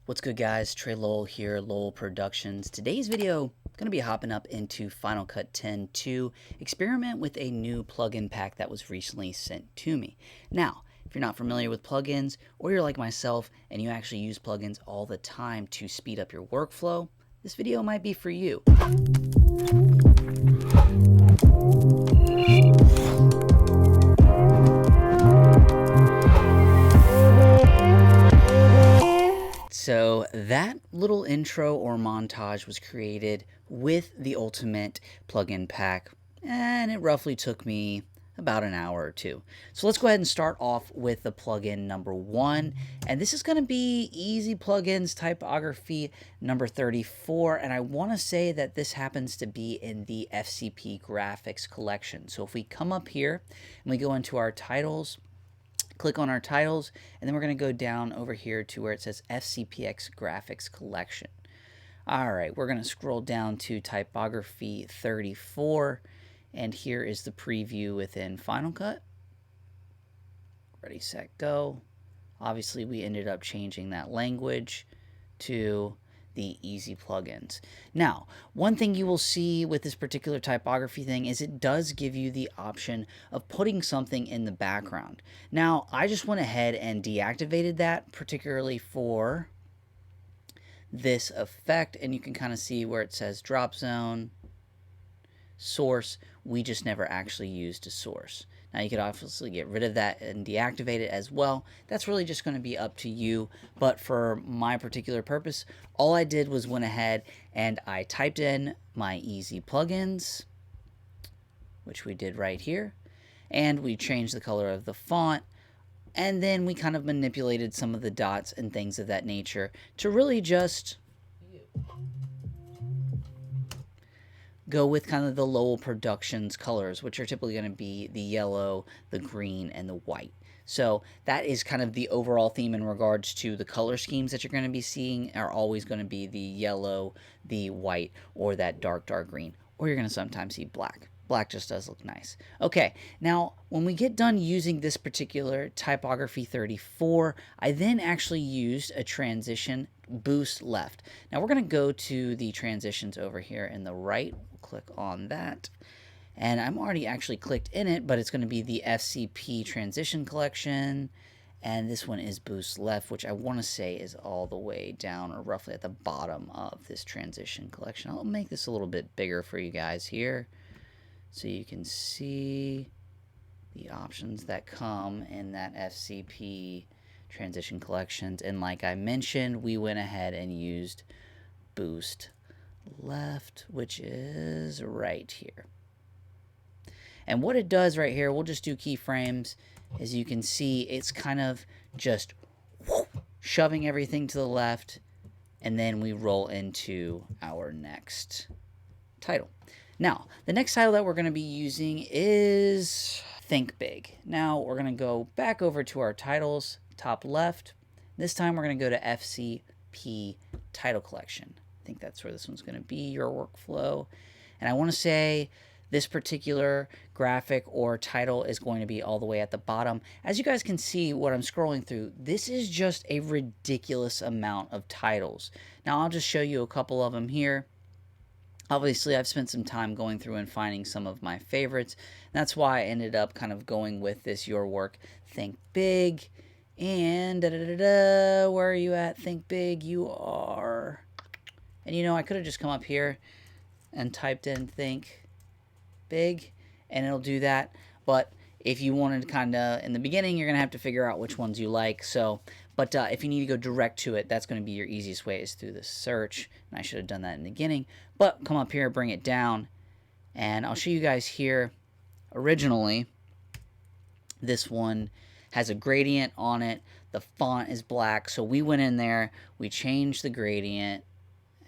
What's good, guys? Trey Lowell here, Lowell Productions. Today's video going to be hopping up into Final Cut 10 to experiment with a new plugin pack that was recently sent to me. Now, if you're not familiar with plugins, or you're like myself and you actually use plugins all the time to speed up your workflow, this video might be for you. So that little intro or montage was created with the Ultimate plugin pack, and it roughly took me about an hour or two. So let's go ahead and start off with the plugin number 1, and this is going to be Easy Plugins Typography number 34, and I want to say that this happens to be in the FCP Graphics collection. So if we come up here and we go into our titles, click on our titles, and then we're going to go down over here to where it says FCPX Graphics Collection. All right, we're going to scroll down to Typography 34, and here is the preview within Final Cut. Ready, set, go. Obviously, we ended up changing that language to the easy plugins. Now, one thing you will see with this particular typography thing is it does give you the option of putting something in the background. Now, I just went ahead and deactivated that, particularly for this effect, and you can kind of see where it says drop zone, source. We just never actually used a source. Now, you could obviously get rid of that and deactivate it as well. That's really just going to be up to you. But for my particular purpose, all I did was went ahead and I typed in my easy plugins, which we did right here. And we changed the color of the font. And then we kind of manipulated some of the dots and things of that nature to really just go with kind of the Lowell Productions colors, which are typically going to be the yellow, the green, and the white. So that is kind of the overall theme in regards to the color schemes that you're going to be seeing are always going to be the yellow, the white, or that dark green. Or you're going to sometimes see black. Black just does look nice. Okay, now when we get done using this particular Typography 34, I then actually used a transition boost left. Now we're going to go to the transitions over here in the right. We'll click on that. And I'm already actually clicked in it, but it's going to be the FCP transition collection. And this one is boost left, which I want to say is all the way down or roughly at the bottom of this transition collection. I'll make this a little bit bigger for you guys here, so you can see the options that come in that FCP transition collections. And like I mentioned, we went ahead and used boost left, which is right here. And what it does right here, we'll just do keyframes. As you can see, it's kind of just shoving everything to the left, and then we roll into our next title. Now, the next title that we're going to be using is Think Big. Now, we're going to go back over to our titles, top left. This time, we're going to go to FCP Title Collection. I think that's where this one's going to be, your workflow. And I want to say this particular graphic or title is going to be all the way at the bottom. As you guys can see, what I'm scrolling through, this is just a ridiculous amount of titles. Now, I'll just show you a couple of them here. Obviously, I've spent some time going through and finding some of my favorites. That's why I ended up kind of going with this Your Work, Think Big. And where are you at? Think Big. You are. And you know, I could have just come up here and typed in Think Big, and it'll do that. But if you wanted kind of in the beginning, you're going to have to figure out which ones you like. So, but if you need to go direct to it, that's going to be your easiest way is through the search. And I should have done that in the beginning. But come up here, bring it down, and I'll show you guys here. Originally, this one has a gradient on it. The font is black, so we went in there, we changed the gradient,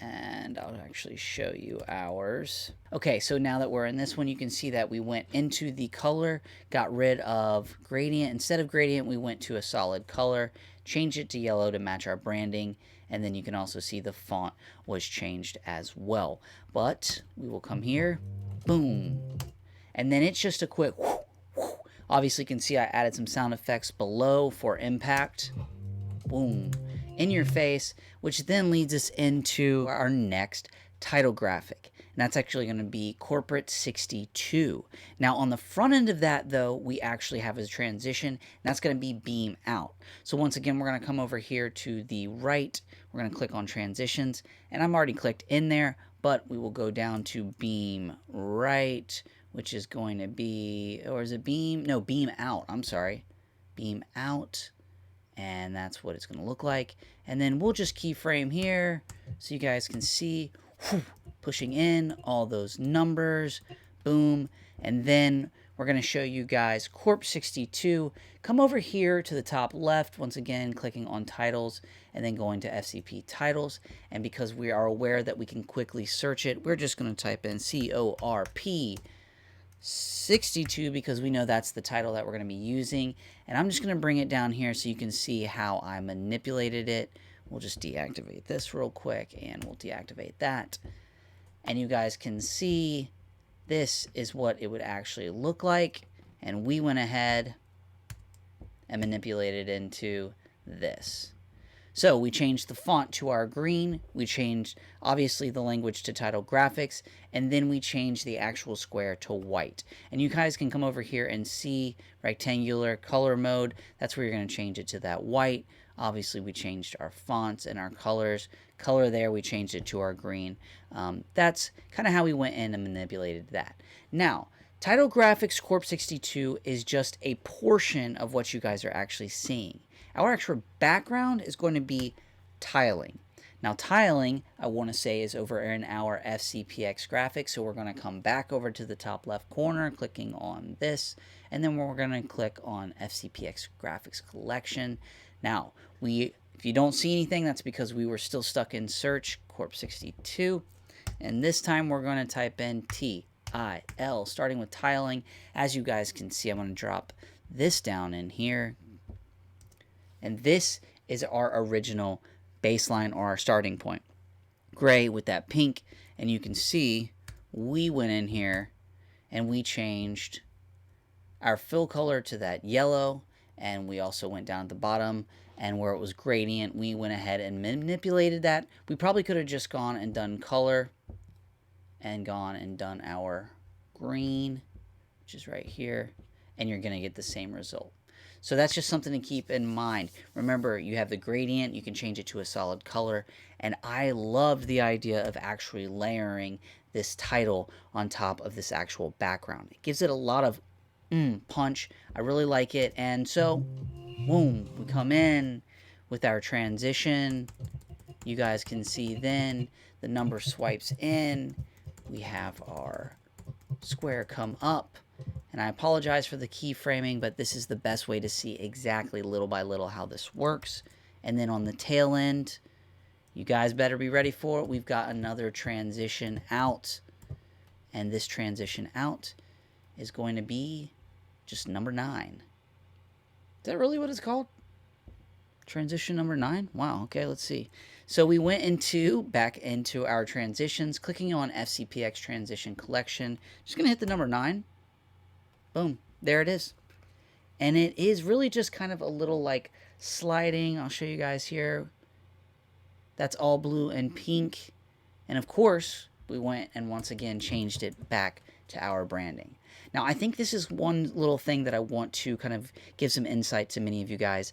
and I'll actually show you ours. Okay, so now that we're in this one, you can see that we went into the color, got rid of gradient. Instead of gradient, we went to a solid color, changed it to yellow to match our branding, and then you can also see the font was changed as well. But we will come here, boom, and then it's just a quick whoo, whoo. Obviously, you can see I added some sound effects below for impact. Boom. in your face, which then leads us into our next title graphic. And that's actually going to be Corporate 62. Now on the front end of that though, we actually have a transition, and that's going to be beam out. So once again, we're going to come over here to the right. We're going to click on transitions, and I'm already clicked in there, but we will go down to beam right, which is going to be, or is it beam? No, beam out. I'm sorry. Beam out. And that's what it's going to look like. And then we'll just keyframe here so you guys can see, whew, pushing in all those numbers, boom. And then we're going to show you guys Corp 62. Come over here to the top left, once again, clicking on titles and then going to FCP titles. And because we are aware that we can quickly search it, we're just going to type in CORP 62 because we know that's the title that we're going to be using. And I'm just going to bring it down here so you can see how I manipulated it. We'll just deactivate this real quick, and we'll deactivate that. And you guys can see this is what it would actually look like. And we went ahead and manipulated into this. So we changed the font to our green, we changed obviously the language to title graphics, and then we changed the actual square to white. And you guys can come over here and see rectangular color mode. That's where you're going to change it to that white. Obviously we changed our fonts and our colors. Color there, we changed it to our green. That's kind of how we went in and manipulated that. Now, Title Graphics Corp 62 is just a portion of what you guys are actually seeing. Our actual background is going to be tiling. Now tiling, I want to say, is over in our FCPX graphics, so we're going to come back over to the top left corner, clicking on this, and then we're going to click on FCPX Graphics Collection. Now, if you don't see anything, that's because we were still stuck in search, Corp 62, and this time we're going to type in TIL, starting with tiling. As you guys can see, I'm going to drop this down in here. And this is our original baseline, or our starting point. Gray with that pink. And you can see we went in here and we changed our fill color to that yellow. And we also went down at the bottom, and where it was gradient, we went ahead and manipulated that. We probably could have just gone and done color and gone and done our green, which is right here. And you're going to get the same result. So that's just something to keep in mind. Remember, you have the gradient, you can change it to a solid color, and I loved the idea of actually layering this title on top of this actual background. It gives it a lot of punch. I really like it, and so, boom, we come in with our transition. You guys can see then the number swipes in. We have our square come up. And I apologize for the keyframing, but this is the best way to see exactly little by little how this works. And then on the tail end, you guys better be ready for it. We've got another transition out. And this transition out is going to be just number 9. Is that really what it's called? Transition number 9? Wow, okay, let's see. So we went back into our transitions, clicking on FCPX Transition Collection. Just going to hit the number 9. Boom, there it is. And it is really just kind of a little like sliding. I'll show you guys here. That's all blue and pink. And of course, we went and once again changed it back to our branding. Now, I think this is one little thing that I want to kind of give some insight to many of you guys.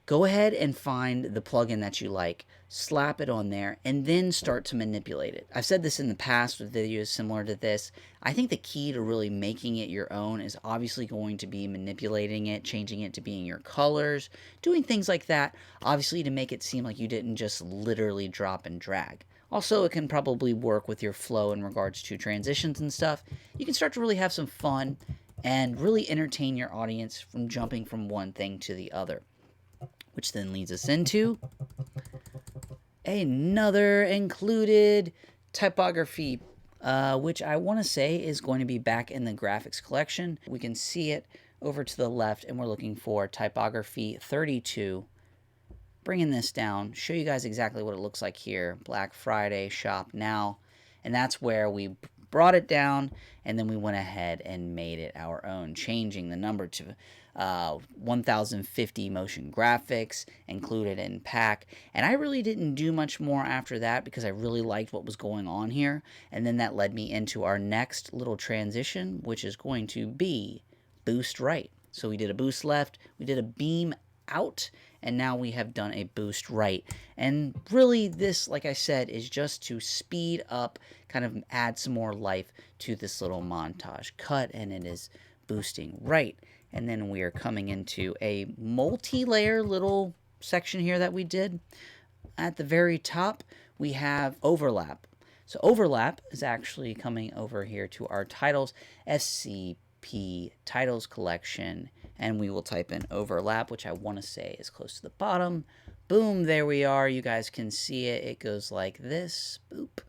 Go ahead and find the plugin that you like, slap it on there, and then start to manipulate it. I've said this in the past with videos similar to this. I think the key to really making it your own is obviously going to be manipulating it, changing it to being your colors, doing things like that, obviously to make it seem like you didn't just literally drop and drag. Also, it can probably work with your flow in regards to transitions and stuff. You can start to really have some fun and really entertain your audience from jumping from one thing to the other. Which then leads us into another included typography, which I want to say is going to be back in the graphics collection. We can see it over to the left, and we're looking for typography 32. Bringing this down, show you guys exactly what it looks like here. Black Friday, shop now. And that's where we brought it down, and then we went ahead and made it our own, changing the number to 1050 motion graphics included in pack. And I really didn't do much more after that because I really liked what was going on here. And then that led me into our next little transition, which is going to be boost right. So we did a boost left, we did a beam out, and now we have done a boost right. And really this, like I said, is just to speed up, kind of add some more life to this little montage cut, and it is boosting right. And then we are coming into a multi-layer little section here that we did. At the very top, we have overlap. So overlap is actually coming over here to our titles, FCP Titles Collection, and we will type in overlap, which I want to say is close to the bottom. Boom, there we are. You guys can see it. It goes like this. Boop.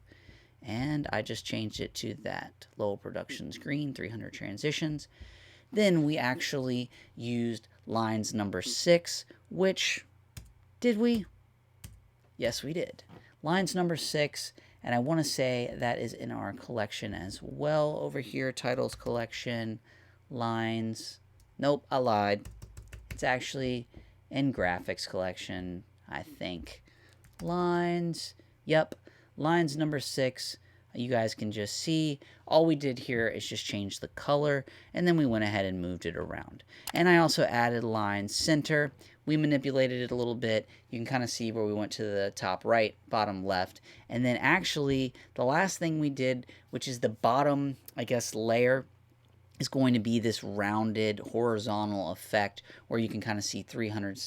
And I just changed it to that Lowell Productions green, 300 transitions. Then we actually used lines number 6, which, did we? Yes, we did. Lines number 6, and I want to say that is in our collection as well. Over here, titles collection, lines. Nope, I lied. It's actually in graphics collection, I think. Lines, yep, lines number 6. You guys can just see all we did here is just change the color, and then we went ahead and moved it around. And I also added line center. We manipulated it a little bit. You can kind of see where we went to the top right, bottom left. And then actually the last thing we did, which is the bottom, I guess, layer, is going to be this rounded horizontal effect where you can kind of see 300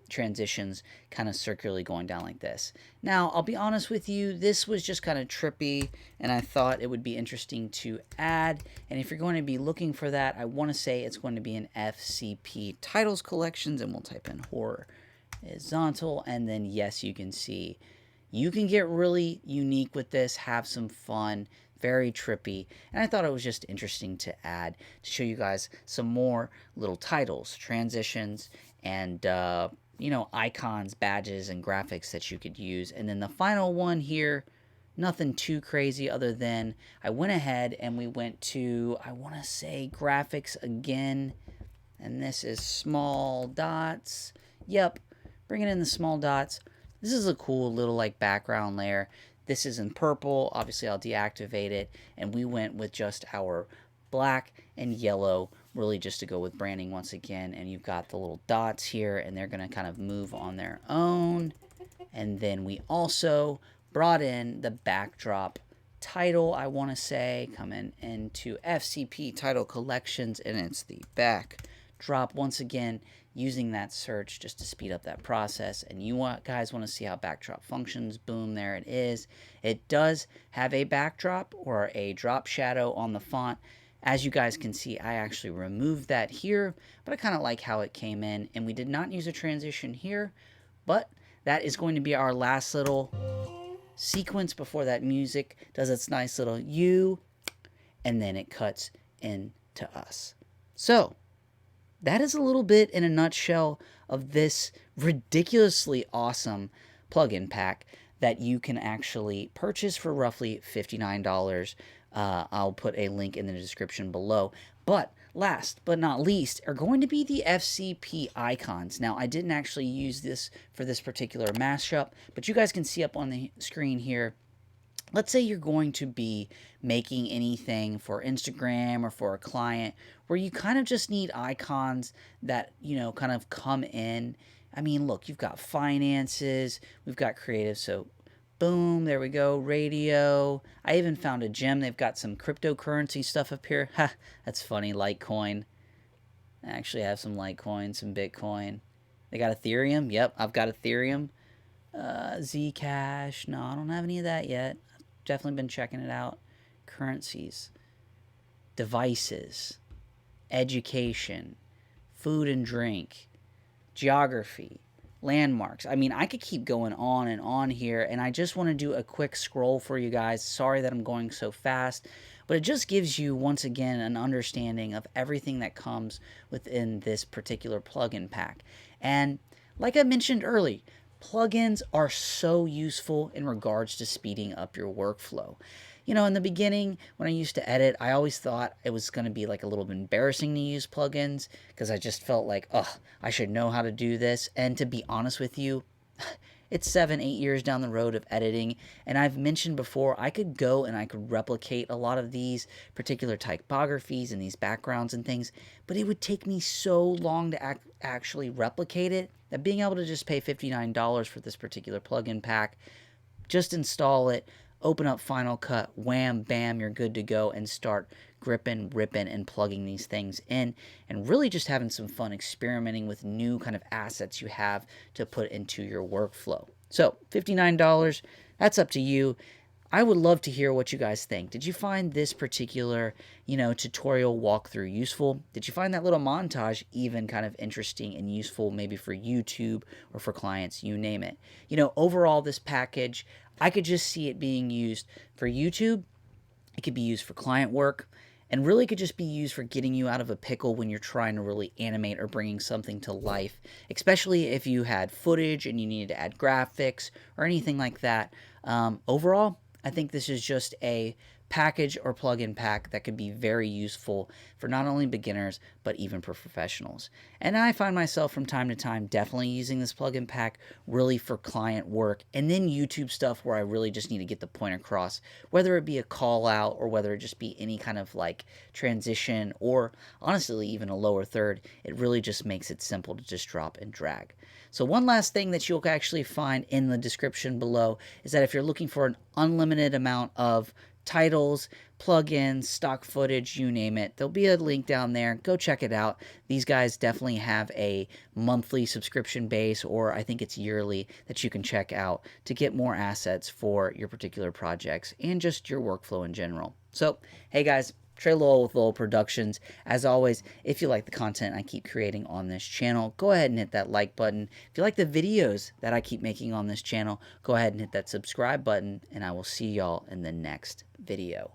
transitions kind of circularly going down like this. Now, I'll be honest with you, this was just kind of trippy, and I thought it would be interesting to add. And if you're going to be looking for that, I want to say it's going to be an FCP Titles Collections, and we'll type in horizontal, and then yes, you can see. You can get really unique with this, have some fun. Very trippy, and I thought it was just interesting to add to show you guys some more little titles, transitions, and you know, icons, badges, and graphics that you could use. And then the final one here, nothing too crazy other than I went ahead and we went to, I want to say, graphics again, and this is small dots. Yep, bringing in the small dots. This is a cool little like background layer. This is in purple. Obviously, I'll deactivate it. And we went with just our black and yellow, really just to go with branding once again. And you've got the little dots here, and they're going to kind of move on their own. And then we also brought in the backdrop title, I want to say, coming into FCP Title Collections, and it's the backdrop once again, using that search just to speed up that process. And you guys want to see how backdrop functions. Boom, there it is. It does have a backdrop or a drop shadow on the font. As you guys can see, I actually removed that here, but I kind of like how it came in. And we did not use a transition here, but that is going to be our last little sequence before that music does its nice little U, and then it cuts into us. So that is a little bit in a nutshell of this ridiculously awesome plug-in pack that you can actually purchase for roughly $59. I'll put a link in the description below. But last but not least are going to be the FCP Icons. Now, I didn't actually use this for this particular mashup, but you guys can see up on the screen here. Let's say you're going to be making anything for Instagram or for a client where you kind of just need icons that, you know, kind of come in. I mean, look, you've got finances, we've got creative, so boom, there we go, radio. I even found a gem. They've got some cryptocurrency stuff up here. Ha, that's funny, Litecoin. I actually have some Litecoin, some Bitcoin. They got Ethereum. Yep, I've got Ethereum. Zcash. No, I don't have any of that yet. Definitely been checking it out. Currencies, devices, education, food and drink, geography, landmarks. I mean, I could keep going on and on here, and I just want to do a quick scroll for you guys. Sorry that I'm going so fast, but it just gives you, once again, an understanding of everything that comes within this particular plugin pack. And like I mentioned earlier, plugins are so useful in regards to speeding up your workflow. You know, in the beginning, when I used to edit, I always thought it was going to be like a little bit embarrassing to use plugins because I just felt like, oh, I should know how to do this. And to be honest with you, it's 7, 8 years down the road of editing, and I've mentioned before I could go and I could replicate a lot of these particular typographies and these backgrounds and things, but it would take me so long to actually replicate it that being able to just pay $59 for this particular plugin pack, just install it, open up Final Cut, wham, bam, you're good to go, and start gripping, ripping, and plugging these things in, and really just having some fun experimenting with new kind of assets you have to put into your workflow. So $59, that's up to you. I would love to hear what you guys think. Did you find this particular, tutorial walkthrough useful? Did you find that little montage even kind of interesting and useful, maybe for YouTube or for clients, you name it? Overall, this package, I could just see it being used for YouTube. It could be used for client work, and really could just be used for getting you out of a pickle when you're trying to really animate or bringing something to life, especially if you had footage and you needed to add graphics or anything like that. Overall, I think this is just a package or plug-in pack that could be very useful for not only beginners but even for professionals. And I find myself from time to time definitely using this plug-in pack really for client work, and then YouTube stuff where I really just need to get the point across, whether it be a call out or whether it just be any kind of like transition or honestly even a lower third. It really just makes it simple to just drop and drag. So one last thing that you'll actually find in the description below is that if you're looking for an unlimited amount of titles, plugins, stock footage, you name it, there'll be a link down there. Go check it out. These guys definitely have a monthly subscription base, or I think it's yearly, that you can check out to get more assets for your particular projects and just your workflow in general. So, hey guys, Trey Lowell with Lowell Productions. As always, if you like the content I keep creating on this channel, go ahead and hit that like button. If you like the videos that I keep making on this channel, go ahead and hit that subscribe button, and I will see y'all in the next video.